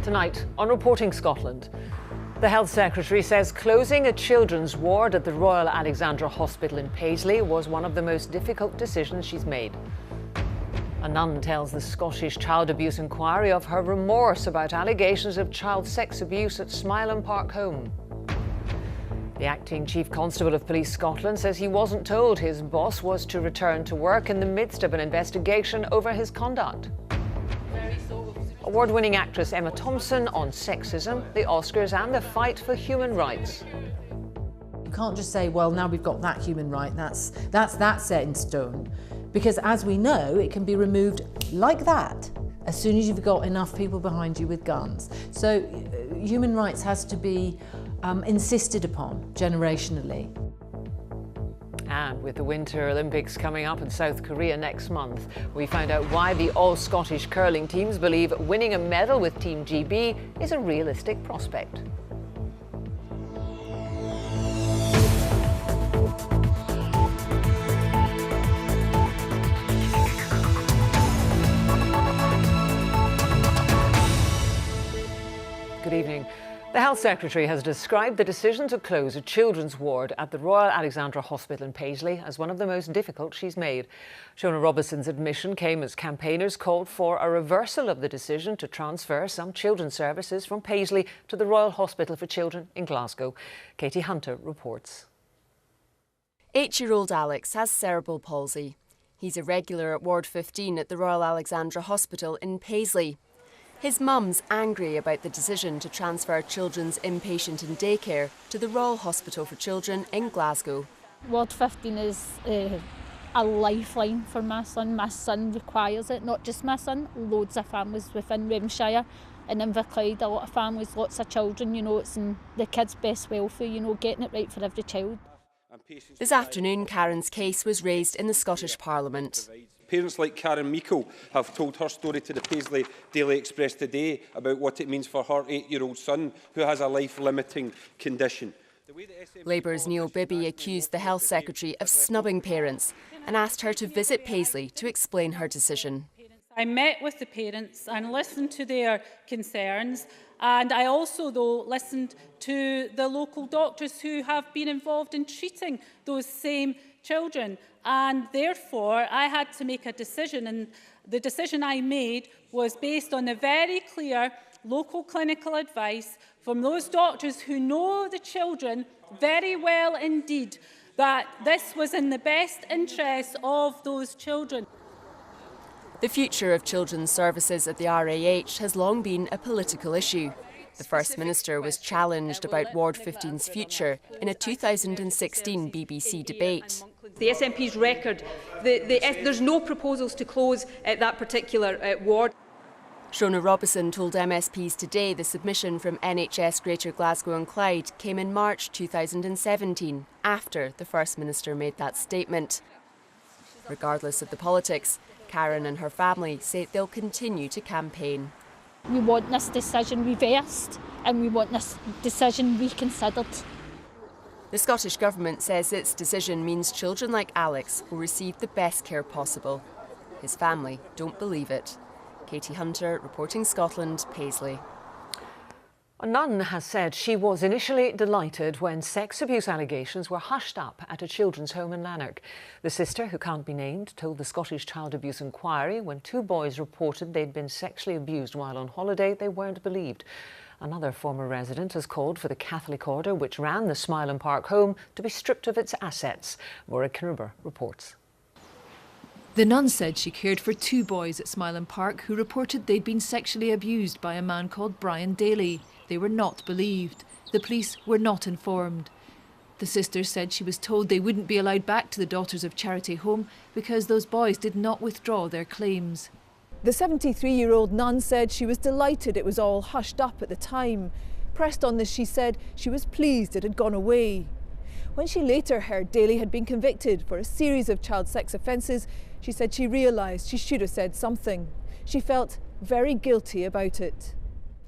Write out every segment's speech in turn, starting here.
Tonight on Reporting Scotland, the Health Secretary says closing a children's ward at the Royal Alexandra Hospital in Paisley was one of the most difficult decisions she's made. A nun tells the Scottish Child Abuse Inquiry of her remorse about allegations of child sex abuse at Smileham Park Home. The acting Chief Constable of Police Scotland says he wasn't told his boss was to return to work in the midst of an investigation over his conduct. Award-winning actress Emma Thompson on sexism, the Oscars and the fight for human rights. You can't just say, well, now we've got that human right, that's set in stone. Because as we know, it can be removed like that as soon as you've got enough people behind you with guns. So human rights has to be insisted upon generationally. And with the Winter Olympics coming up in South Korea next month, we find out why the all-Scottish curling teams believe winning a medal with Team GB is a realistic prospect. Good evening. The Health Secretary has described the decision to close a children's ward at the Royal Alexandra Hospital in Paisley as one of the most difficult she's made. Shona Robinson's admission came as campaigners called for a reversal of the decision to transfer some children's services from Paisley to the Royal Hospital for Children in Glasgow. Katie Hunter reports. 8-year-old Alex has cerebral palsy. He's a regular at Ward 15 at the Royal Alexandra Hospital in Paisley. His mum's angry about the decision to transfer children's inpatient and daycare to the Royal Hospital for Children in Glasgow. Ward 15 is a lifeline for my son. My son requires it, not just my son, loads of families within Remshire and in Inverclyde, a lot of families, lots of children, it's in the kids' best welfare, getting it right for every child. This afternoon, Karen's case was raised in the Scottish Parliament. Parents like Karen Meikle have told her story to the Paisley Daily Express today about what it means for her 8-year-old son who has a life-limiting condition. Labour's Neil Bibby accused the Health Secretary of snubbing parents and asked her to visit Paisley to explain her decision. I met with the parents and listened to their concerns, and I also, listened to the local doctors who have been involved in treating those same children. And therefore, I had to make a decision, and the decision I made was based on the very clear local clinical advice from those doctors who know the children very well indeed, that this was in the best interest of those children. The future of children's services at the RAH has long been a political issue. The First Minister was challenged about Ward 15's future in a 2016 BBC debate. The SNP's record, there's no proposals to close that particular ward. Shona Robinson told MSPs today the submission from NHS Greater Glasgow and Clyde came in March 2017, after the First Minister made that statement. Regardless of the politics, Karen and her family say they'll continue to campaign. We want this decision reversed and we want this decision reconsidered. The Scottish Government says its decision means children like Alex will receive the best care possible. His family don't believe it. Katie Hunter, Reporting Scotland, Paisley. A nun has said she was initially delighted when sex abuse allegations were hushed up at a children's home in Lanark. The sister, who can't be named, told the Scottish Child Abuse Inquiry when 2 boys reported they'd been sexually abused while on holiday, they weren't believed. Another former resident has called for the Catholic order, which ran the Smileham Park home, to be stripped of its assets. Maura Knuber reports. The nun said she cared for 2 boys at Smileham Park who reported they'd been sexually abused by a man called Brian Daly. They were not believed. The police were not informed. The sister said she was told they wouldn't be allowed back to the Daughters of Charity home because those boys did not withdraw their claims. The 73-year-old nun said she was delighted it was all hushed up at the time. Pressed on this, she said she was pleased it had gone away. When she later heard Daly had been convicted for a series of child sex offences, she said she realised she should have said something. She felt very guilty about it.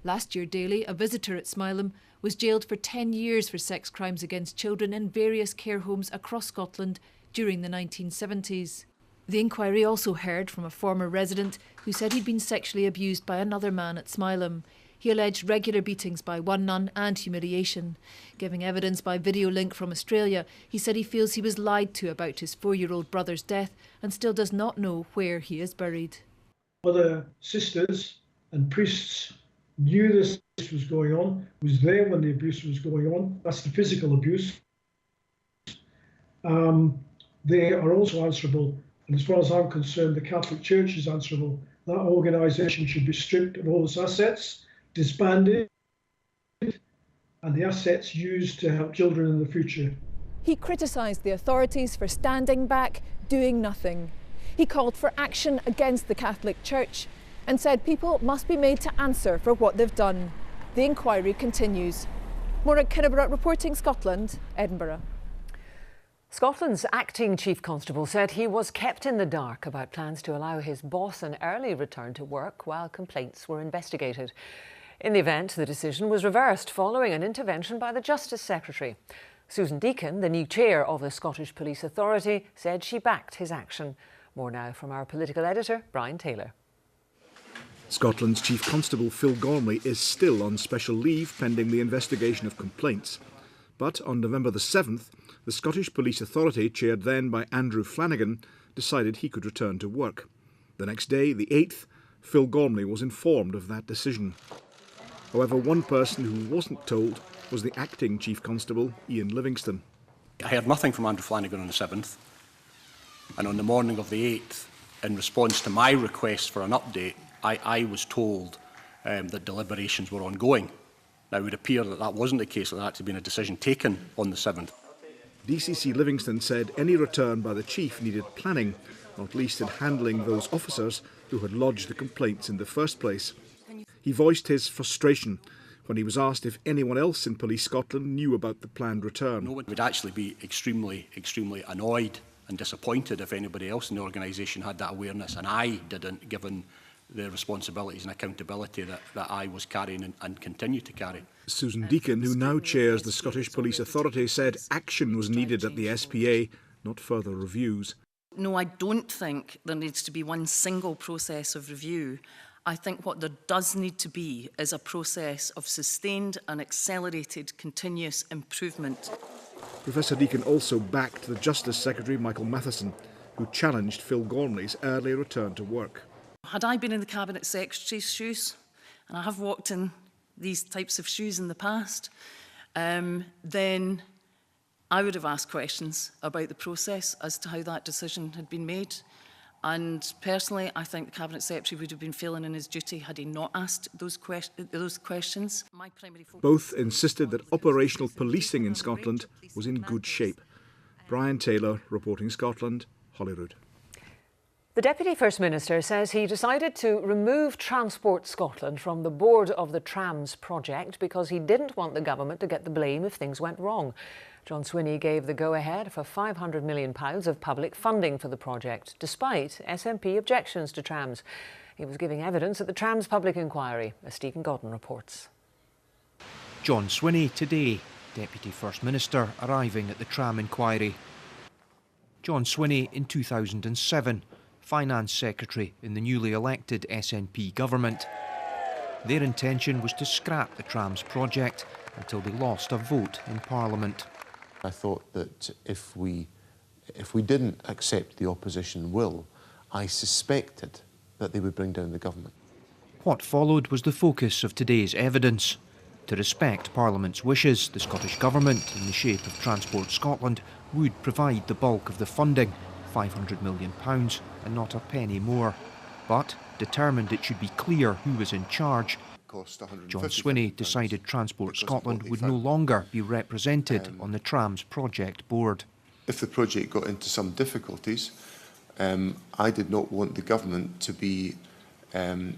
Last year, Daly, a visitor at Smileham, was jailed for 10 years for sex crimes against children in various care homes across Scotland during the 1970s. The inquiry also heard from a former resident who said he'd been sexually abused by another man at Smileham. He alleged regular beatings by one nun and humiliation. Giving evidence by video link from Australia, he said he feels he was lied to about his 4-year-old brother's death and still does not know where he is buried. Other sisters and priests knew this was going on, was there when the abuse was going on. That's the physical abuse. They are also answerable, and as far as I'm concerned, the Catholic Church is answerable. That organisation should be stripped of all its assets, disbanded, and the assets used to help children in the future. He criticised the authorities for standing back, doing nothing. He called for action against the Catholic Church and said people must be made to answer for what they've done. The inquiry continues. Maura Kinniburgh reporting Scotland, Edinburgh. Scotland's acting Chief Constable said he was kept in the dark about plans to allow his boss an early return to work while complaints were investigated. In the event, the decision was reversed following an intervention by the Justice Secretary. Susan Deacon, the new chair of the Scottish Police Authority, said she backed his action. More now from our political editor, Brian Taylor. Scotland's Chief Constable Phil Gormley is still on special leave pending the investigation of complaints. But on November the 7th, the Scottish Police Authority, chaired then by Andrew Flanagan, decided he could return to work. The next day, the 8th, Phil Gormley was informed of that decision. However, one person who wasn't told was the acting Chief Constable, Ian Livingston. I heard nothing from Andrew Flanagan on the 7th, and on the morning of the 8th, in response to my request for an update, I was told that deliberations were ongoing. Now, it would appear that that wasn't the case, that there had actually been a decision taken on the 7th. DCC Livingston said any return by the Chief needed planning, not least in handling those officers who had lodged the complaints in the first place. He voiced his frustration when he was asked if anyone else in Police Scotland knew about the planned return. No one would actually be extremely annoyed and disappointed if anybody else in the organisation had that awareness, and I didn't, given the responsibilities and accountability that I was carrying and continue to carry. Susan Deacon, who now chairs the Scottish Police Authority, said action was needed at the SPA, not further reviews. No, I don't think there needs to be one single process of review. I think what there does need to be is a process of sustained and accelerated continuous improvement. Professor Deacon also backed the Justice Secretary, Michael Matheson, who challenged Phil Gormley's early return to work. Had I been in the Cabinet Secretary's shoes, and I have walked in these types of shoes in the past, then I would have asked questions about the process as to how that decision had been made. And personally, I think the Cabinet Secretary would have been failing in his duty had he not asked those questions. Both insisted that operational policing in Scotland was in good shape. Brian Taylor, reporting Scotland, Holyrood. The Deputy First Minister says he decided to remove Transport Scotland from the board of the trams project because he didn't want the government to get the blame if things went wrong. John Swinney gave the go-ahead for £500 million of public funding for the project, despite SNP objections to trams. He was giving evidence at the trams public inquiry, as Stephen Godden reports. John Swinney today, Deputy First Minister, arriving at the tram inquiry. John Swinney in 2007. Finance Secretary in the newly elected SNP government. Their intention was to scrap the trams project until they lost a vote in Parliament. I thought that if we didn't accept the opposition will, I suspected that they would bring down the government. What followed was the focus of today's evidence. To respect Parliament's wishes, the Scottish Government, in the shape of Transport Scotland, would provide the bulk of the funding, £500 million, and not a penny more. But, determined it should be clear who was in charge, John Swinney decided Transport Scotland would no longer be represented on the trams project board. If the project got into some difficulties, I did not want the government to be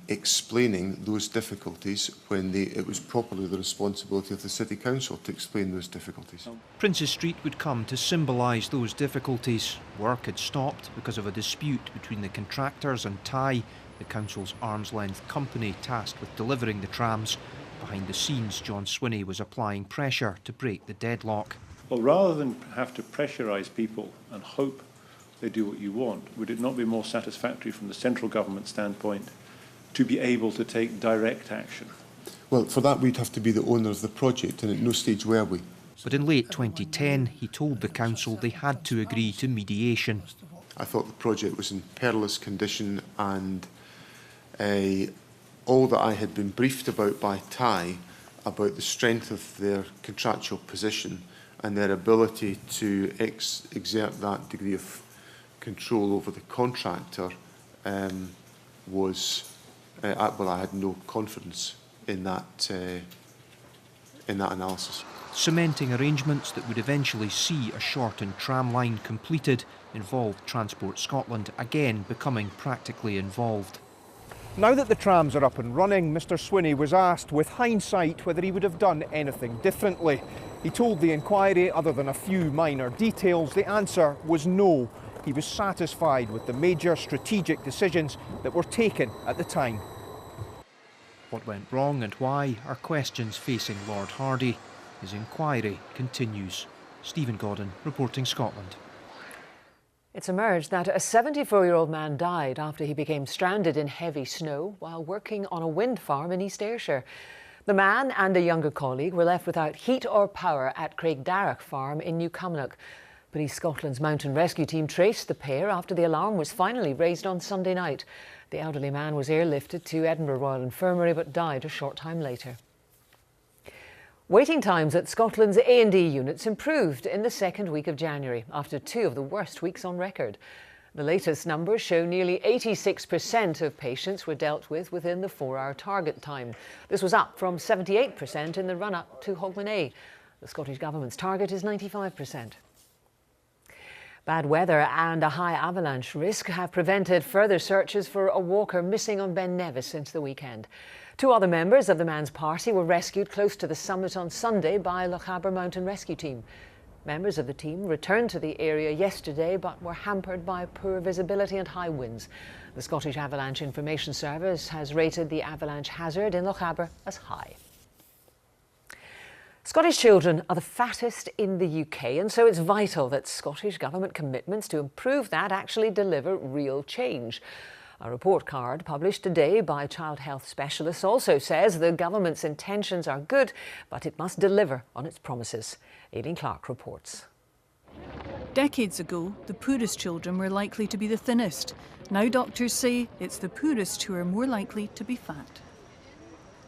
explaining those difficulties when it was properly the responsibility of the City Council to explain those difficulties. Princes Street would come to symbolise those difficulties. Work had stopped because of a dispute between the contractors and TIE, the council's arm's-length company tasked with delivering the trams. Behind the scenes, John Swinney was applying pressure to break the deadlock. Well, rather than have to pressurise people and hope they do what you want, would it not be more satisfactory from the central government standpoint to be able to take direct action? Well, for that we'd have to be the owner of the project, and at no stage were we. But in late 2010, he told the council they had to agree to mediation. I thought the project was in perilous condition, and all that I had been briefed about by TAI about the strength of their contractual position and their ability to exert that degree of control over the contractor was, well, I had no confidence in that analysis. Cementing arrangements that would eventually see a shortened tram line completed involved Transport Scotland again becoming practically involved. Now that the trams are up and running, Mr Swinney was asked with hindsight whether he would have done anything differently. He told the inquiry, other than a few minor details, the answer was no. He was satisfied with the major strategic decisions that were taken at the time. What went wrong and why are questions facing Lord Hardy. His inquiry continues. Stephen Godden, reporting Scotland. It's emerged that a 74-year-old man died after he became stranded in heavy snow while working on a wind farm in East Ayrshire. The man and a younger colleague were left without heat or power at Craigdarroch Farm in New Cumnock. Police Scotland's mountain rescue team traced the pair after the alarm was finally raised on Sunday night. The elderly man was airlifted to Edinburgh Royal Infirmary but died a short time later. Waiting times at Scotland's A&E units improved in the second week of January, after 2 of the worst weeks on record. The latest numbers show nearly 86% of patients were dealt with within the 4-hour target time. This was up from 78% in the run-up to Hogmanay. The Scottish Government's target is 95%. Bad weather and a high avalanche risk have prevented further searches for a walker missing on Ben Nevis since the weekend. 2 other members of the man's party were rescued close to the summit on Sunday by a Lochaber mountain rescue team. Members of the team returned to the area yesterday but were hampered by poor visibility and high winds. The Scottish Avalanche Information Service has rated the avalanche hazard in Lochaber as high. Scottish children are the fattest in the UK, and so it's vital that Scottish Government commitments to improve that actually deliver real change. A report card published today by child health specialists also says the government's intentions are good, but it must deliver on its promises. Aileen Clark reports. Decades ago, the poorest children were likely to be the thinnest. Now doctors say it's the poorest who are more likely to be fat.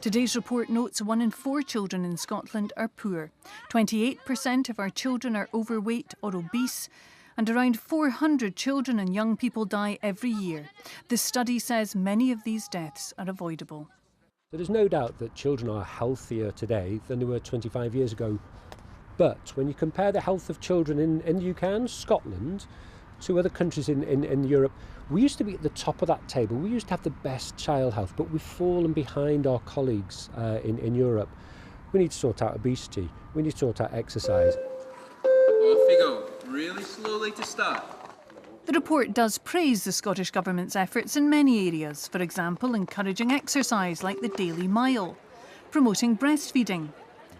Today's report notes 1 in 4 children in Scotland are poor. 28% of our children are overweight or obese, and around 400 children and young people die every year. This study says many of these deaths are avoidable. There's no doubt that children are healthier today than they were 25 years ago. But when you compare the health of children in the UK and Scotland to other countries in Europe, we used to be at the top of that table. We used to have the best child health, but we've fallen behind our colleagues in Europe. We need to sort out obesity. We need to sort out exercise. Off you go. Really slowly to start. The report does praise the Scottish Government's efforts in many areas, for example, encouraging exercise like the Daily Mile, promoting breastfeeding.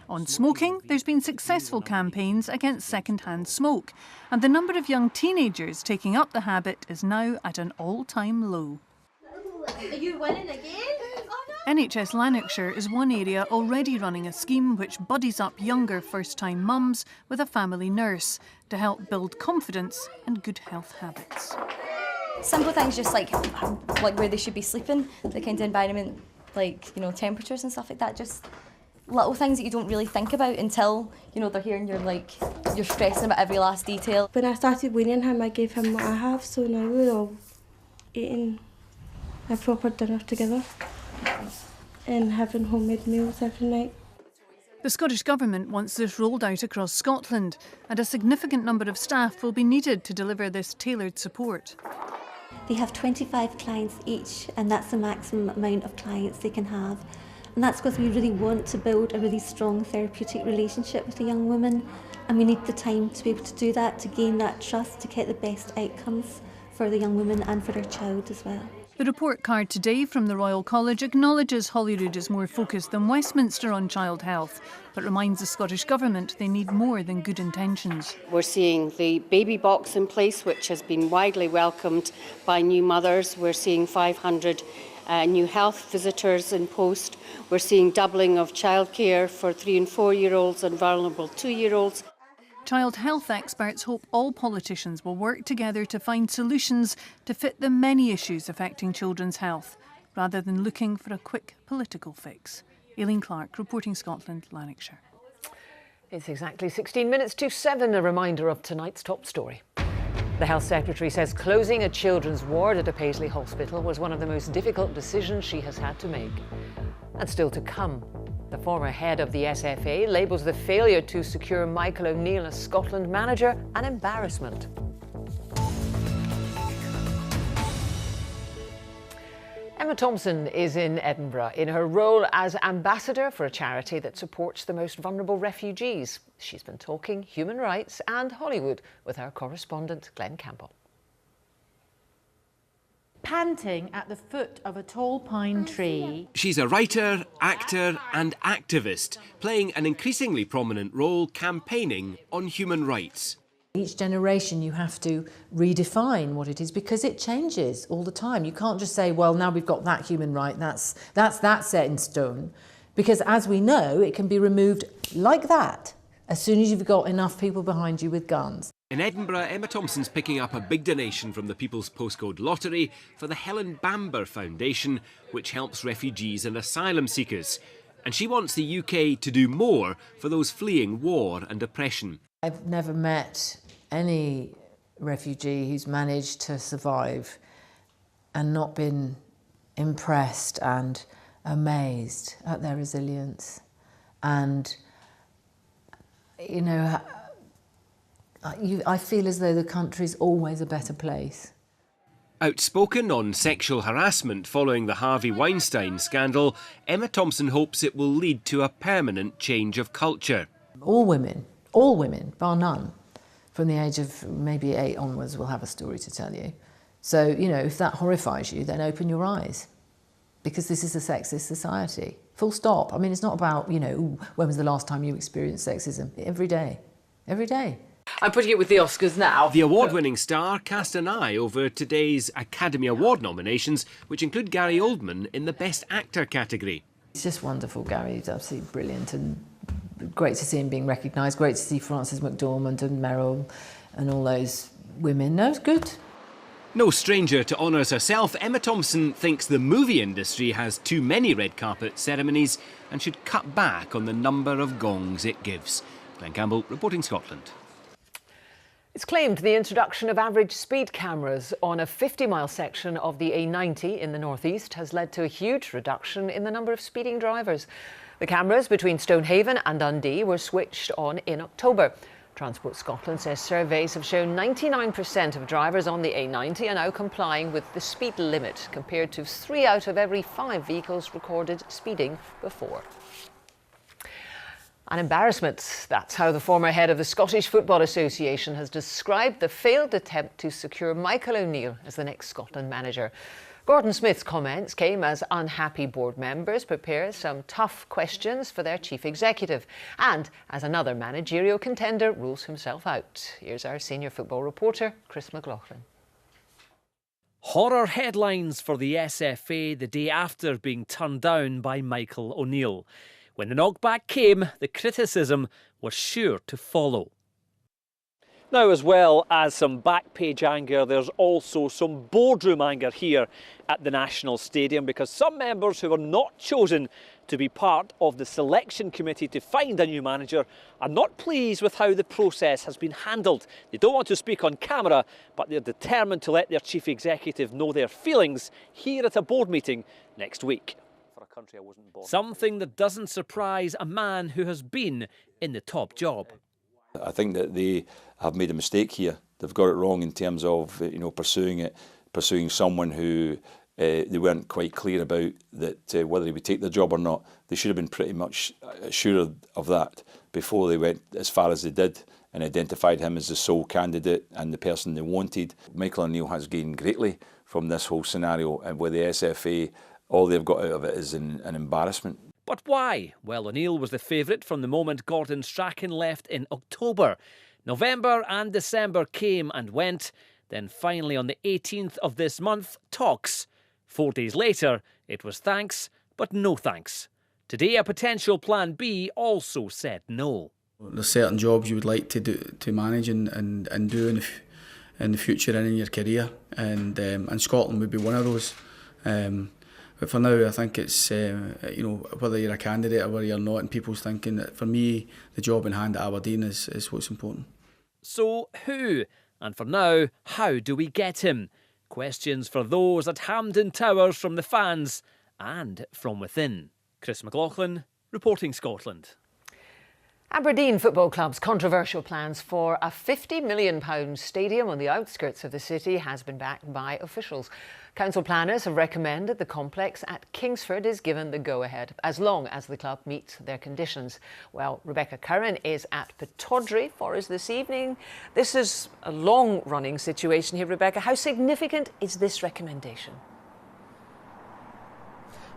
On smoking, there's been successful campaigns against second-hand smoke, and the number of young teenagers taking up the habit is now at an all-time low. Are you winning again? NHS Lanarkshire is one area already running a scheme which buddies up younger first-time mums with a family nurse to help build confidence and good health habits. Simple things just like where they should be sleeping, the kind of environment, like, you know, temperatures and stuff like that, just little things that you don't really think about until, you know, they're here and you're stressing about every last detail. When I started weaning him, I gave him what I have, so now we're all eating a proper dinner together and having homemade meals every night. The Scottish Government wants this rolled out across Scotland, and a significant number of staff will be needed to deliver this tailored support. They have 25 clients each, and that's the maximum amount of clients they can have. And that's because we really want to build a really strong therapeutic relationship with the young woman, and we need the time to be able to do that, to gain that trust, to get the best outcomes for the young woman and for her child as well. The report card today from the Royal College acknowledges Holyrood is more focused than Westminster on child health, but reminds the Scottish Government they need more than good intentions. We're seeing the baby box in place, which has been widely welcomed by new mothers. We're seeing 500 new health visitors in post. We're seeing doubling of childcare for 3 and 4-year-olds and vulnerable 2-year-olds. Child health experts hope all politicians will work together to find solutions to fit the many issues affecting children's health, rather than looking for a quick political fix. Aileen Clark, reporting Scotland, Lanarkshire. It's exactly 16 minutes to 7, a reminder of tonight's top story. The Health Secretary says closing a children's ward at a Paisley hospital was one of the most difficult decisions she has had to make. And still to come. The former head of the SFA labels the failure to secure Michael O'Neill as Scotland manager an embarrassment. Emma Thompson is in Edinburgh in her role as ambassador for a charity that supports the most vulnerable refugees. She's been talking human rights and Hollywood with our correspondent Glenn Campbell. Panting at the foot of a tall pine tree. She's a writer, actor and activist, playing an increasingly prominent role campaigning on human rights. Each generation you have to redefine what it is because it changes all the time. You can't just say, well, now we've got that human right, that's set in stone. Because as we know, it can be removed like that as soon as you've got enough people behind you with guns. In Edinburgh, Emma Thompson's picking up a big donation from the People's Postcode Lottery for the Helen Bamber Foundation, which helps refugees and asylum seekers. And she wants the UK to do more for those fleeing war and oppression. I've never met any refugee who's managed to survive and not been impressed and amazed at their resilience. And, you know, I feel as though the country's always a better place. Outspoken on sexual harassment following the Harvey Weinstein scandal, Emma Thompson hopes it will lead to a permanent change of culture. All women, bar none, from the age of maybe 8 onwards will have a story to tell you. So, you know, if that horrifies you, then open your eyes. Because this is a sexist society. Full stop. I mean, it's not about, you know, ooh, when was the last time you experienced sexism? Every day. Every day. I'm putting it with the Oscars now. The award-winning star cast an eye over today's Academy Award nominations, which include Gary Oldman in the Best Actor category. It's just wonderful, Gary. He's absolutely brilliant and great to see him being recognised. Great to see Frances McDormand and Meryl and all those women. No, it's good. No stranger to honours herself, Emma Thompson thinks the movie industry has too many red carpet ceremonies and should cut back on the number of gongs it gives. Glenn Campbell, reporting Scotland. It's claimed the introduction of average speed cameras on a 50-mile section of the A90 in the northeast has led to a huge reduction in the number of speeding drivers. The cameras between Stonehaven and Dundee were switched on in October. Transport Scotland says surveys have shown 99% of drivers on the A90 are now complying with the speed limit, compared to 3 out of every 5 vehicles recorded speeding before. An embarrassment. That's how the former head of the Scottish Football Association has described the failed attempt to secure Michael O'Neill as the next Scotland manager. Gordon Smith's comments came as unhappy board members prepare some tough questions for their chief executive, and as another managerial contender rules himself out. Here's our senior football reporter, Chris McLaughlin. Horror headlines for the SFA the day after being turned down by Michael O'Neill. When the knockback came, the criticism was sure to follow. Now, as well as some back page anger, there's also some boardroom anger here at the National Stadium, because some members who were not chosen to be part of the selection committee to find a new manager are not pleased with how the process has been handled. They don't want to speak on camera, but they're determined to let their chief executive know their feelings here at a board meeting next week. Something that doesn't surprise a man who has been in the top job. I think that they have made a mistake here. They've got it wrong in terms of pursuing someone who they weren't quite clear about that whether he would take the job or not. They should have been pretty much sure of that before they went as far as they did and identified him as the sole candidate and the person they wanted. Michael O'Neill has gained greatly from this whole scenario, and with the SFA, all they've got out of it is an embarrassment. But why? Well, O'Neill was the favourite from the moment Gordon Strachan left in October. November and December came and went. Then finally on the 18th of this month, talks 4 days later, it was thanks, but no thanks. Today, a potential plan B also said no. There's certain jobs you would like to manage and do in the future and in your career, and Scotland would be one of those. But for now, I think it's whether you're a candidate or whether you're not, and people's thinking that for me, the job in hand at Aberdeen is what's important. So who, and for now, how do we get him? Questions for those at Hampden Towers from the fans and from within. Chris McLaughlin, reporting Scotland. Aberdeen Football Club's controversial plans for a £50 million stadium on the outskirts of the city has been backed by officials. Council planners have recommended the complex at Kingsford is given the go-ahead, as long as the club meets their conditions. Well, Rebecca Curran is at Pittodrie for us this evening. This is a long-running situation here, Rebecca. How significant is this recommendation?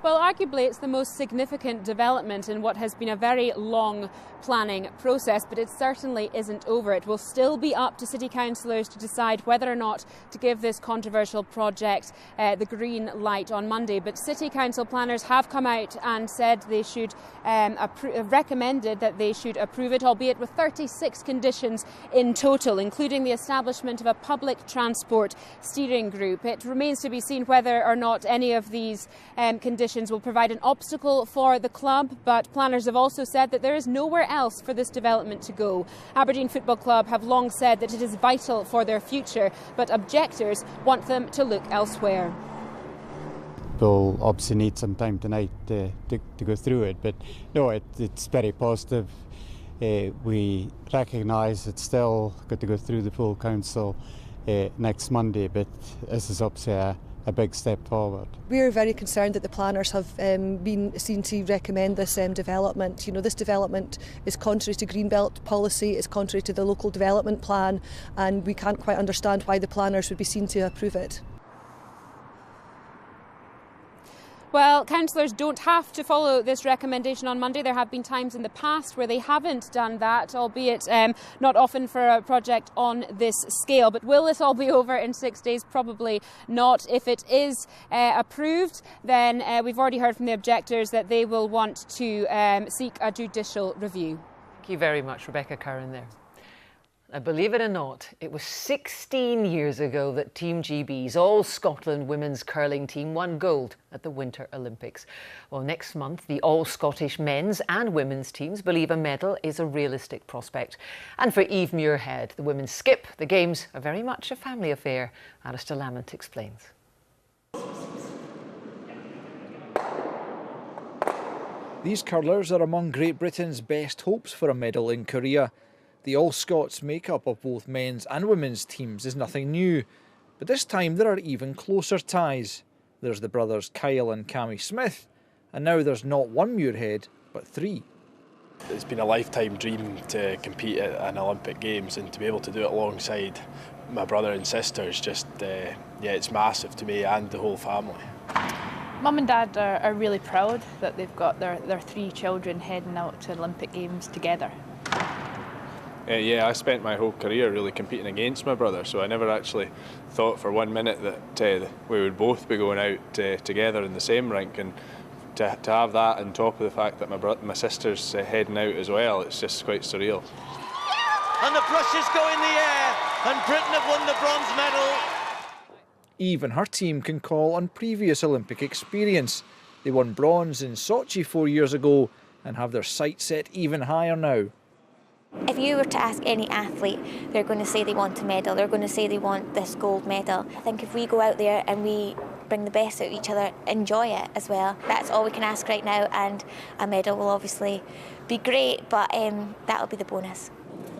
Well, arguably it's the most significant development in what has been a very long planning process, but it certainly isn't over. It will still be up to city councillors to decide whether or not to give this controversial project the green light on Monday. But city council planners have come out and said they should recommended that they should approve it, albeit with 36 conditions in total, including the establishment of a public transport steering group. It remains to be seen whether or not any of these conditions will provide an obstacle for the club, but planners have also said that there is nowhere else for this development to go. Aberdeen Football Club have long said that it is vital for their future, but objectors want them to look elsewhere. We'll obviously need some time tonight to go through it, but no, it's very positive. We recognise it's still got to go through the full council next Monday, but this is obviously a big step forward. We are very concerned that the planners have been seen to recommend this development. You know, this development is contrary to Greenbelt policy, it's contrary to the local development plan, and we can't quite understand why the planners would be seen to approve it. Well, councillors don't have to follow this recommendation on Monday. There have been times in the past where they haven't done that, albeit not often for a project on this scale. But will this all be over in 6 days? Probably not. If it is approved, then we've already heard from the objectors that they will want to seek a judicial review. Thank you very much, Rebecca Curran there. Now, believe it or not, it was 16 years ago that Team GB's All-Scotland women's curling team won gold at the Winter Olympics. Well, next month, the All-Scottish men's and women's teams believe a medal is a realistic prospect. And for Eve Muirhead, the women's skip, the Games are very much a family affair. Alistair Lamont explains. These curlers are among Great Britain's best hopes for a medal in Korea. The All-Scots makeup of both men's and women's teams is nothing new, but this time there are even closer ties. There's the brothers Kyle and Cammy Smith, and now there's not one Muirhead, but three. It's been a lifetime dream to compete at an Olympic Games, and to be able to do it alongside my brother and sister is just, it's massive to me and the whole family. Mum and Dad are really proud that they've got their three children heading out to Olympic Games together. I spent my whole career really competing against my brother, so I never actually thought for 1 minute that we would both be going out together in the same rink, and to have that on top of the fact that my sister's heading out as well, it's just quite surreal. And the brushes go in the air, and Britain have won the bronze medal. Eve and her team can call on previous Olympic experience. They won bronze in Sochi 4 years ago and have their sights set even higher now. If you were to ask any athlete, they're going to say they want a medal, they're going to say they want this gold medal. I think if we go out there and we bring the best out of each other, enjoy it as well, that's all we can ask right now, and a medal will obviously be great, but that'll be the bonus.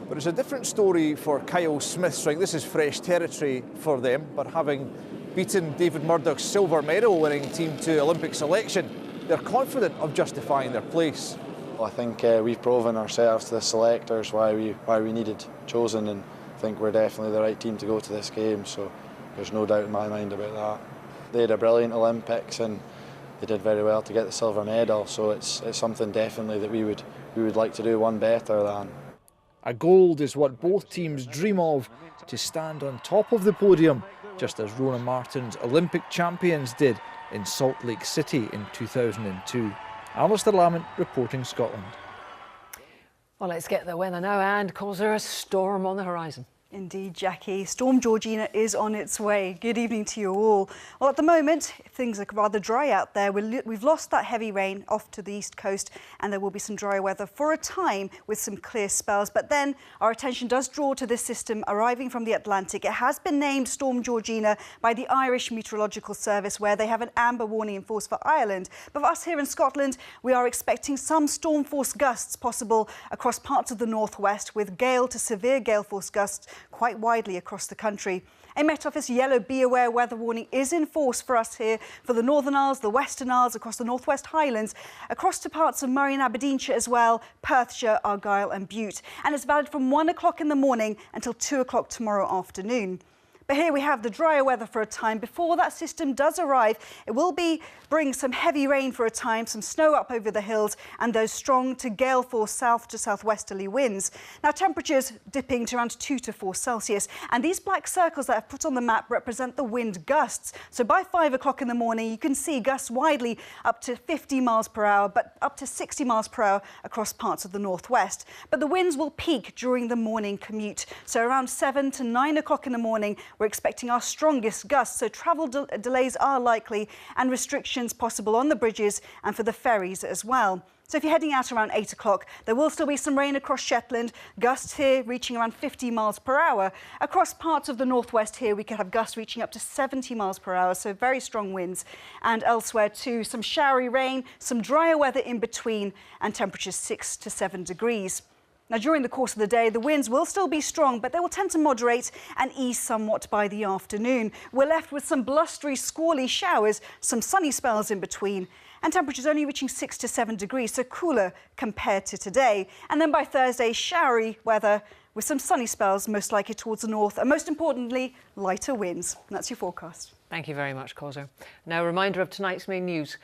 But it's a different story for Kyle Smith's rink. This is fresh territory for them, but having beaten David Murdoch's silver medal winning team to Olympic selection, they're confident of justifying their place. I think we've proven ourselves to the selectors why we needed chosen, and I think we're definitely the right team to go to this game, so there's no doubt in my mind about that. They had a brilliant Olympics and they did very well to get the silver medal, so it's something definitely that we would like to do one better than. A gold is what both teams dream of, to stand on top of the podium just as Rona Martin's Olympic champions did in Salt Lake City in 2002. Alistair Lamont reporting Scotland. Well, let's get the weather now, and cause there a storm on the horizon. Indeed, Jackie. Storm Georgina is on its way. Good evening to you all. Well, at the moment, things are rather dry out there. We've lost that heavy rain off to the east coast, and there will be some dry weather for a time with some clear spells. But then our attention does draw to this system arriving from the Atlantic. It has been named Storm Georgina by the Irish Meteorological Service, where they have an amber warning in force for Ireland. But for us here in Scotland, we are expecting some storm force gusts possible across parts of the northwest, with gale to severe gale force gusts quite widely across the country. A Met Office yellow be aware weather warning is in force for us here for the Northern Isles, the Western Isles, across the Northwest Highlands, across to parts of Murray and Aberdeenshire as well, Perthshire, Argyll and Bute. And it's valid from 1 o'clock in the morning until 2 o'clock tomorrow afternoon. But here we have the drier weather for a time. Before that system does arrive, it will bring some heavy rain for a time, some snow up over the hills, and those strong to gale force south to southwesterly winds. Now, temperatures dipping to around 2 to 4 Celsius. And these black circles that I've put on the map represent the wind gusts. So by 5 o'clock in the morning, you can see gusts widely up to 50 miles per hour, but up to 60 miles per hour across parts of the northwest. But the winds will peak during the morning commute. So around 7 to 9 o'clock in the morning, we're expecting our strongest gusts, so travel delays are likely and restrictions possible on the bridges and for the ferries as well. So if you're heading out around 8 o'clock, there will still be some rain across Shetland, gusts here reaching around 50 miles per hour. Across parts of the northwest here, we could have gusts reaching up to 70 miles per hour, so very strong winds. And elsewhere too, some showery rain, some drier weather in between, and temperatures 6 to 7 degrees. Now, during the course of the day, the winds will still be strong, but they will tend to moderate and ease somewhat by the afternoon. We're left with some blustery, squally showers, some sunny spells in between, and temperatures only reaching 6 to 7 degrees, so cooler compared to today. And then by Thursday, showery weather with some sunny spells, most likely towards the north, and most importantly, lighter winds. And that's your forecast. Thank you very much, Kozo. Now, a reminder of tonight's main news.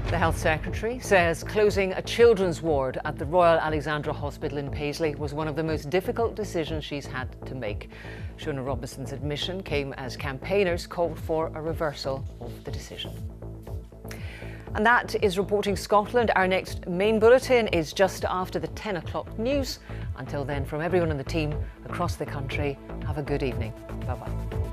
The Health Secretary says closing a children's ward at the Royal Alexandra Hospital in Paisley was one of the most difficult decisions she's had to make. Shona Robinson's admission came as campaigners called for a reversal of the decision. And that is Reporting Scotland. Our next main bulletin is just after the 10 o'clock news. Until then, from everyone on the team across the country, have a good evening. Bye-bye.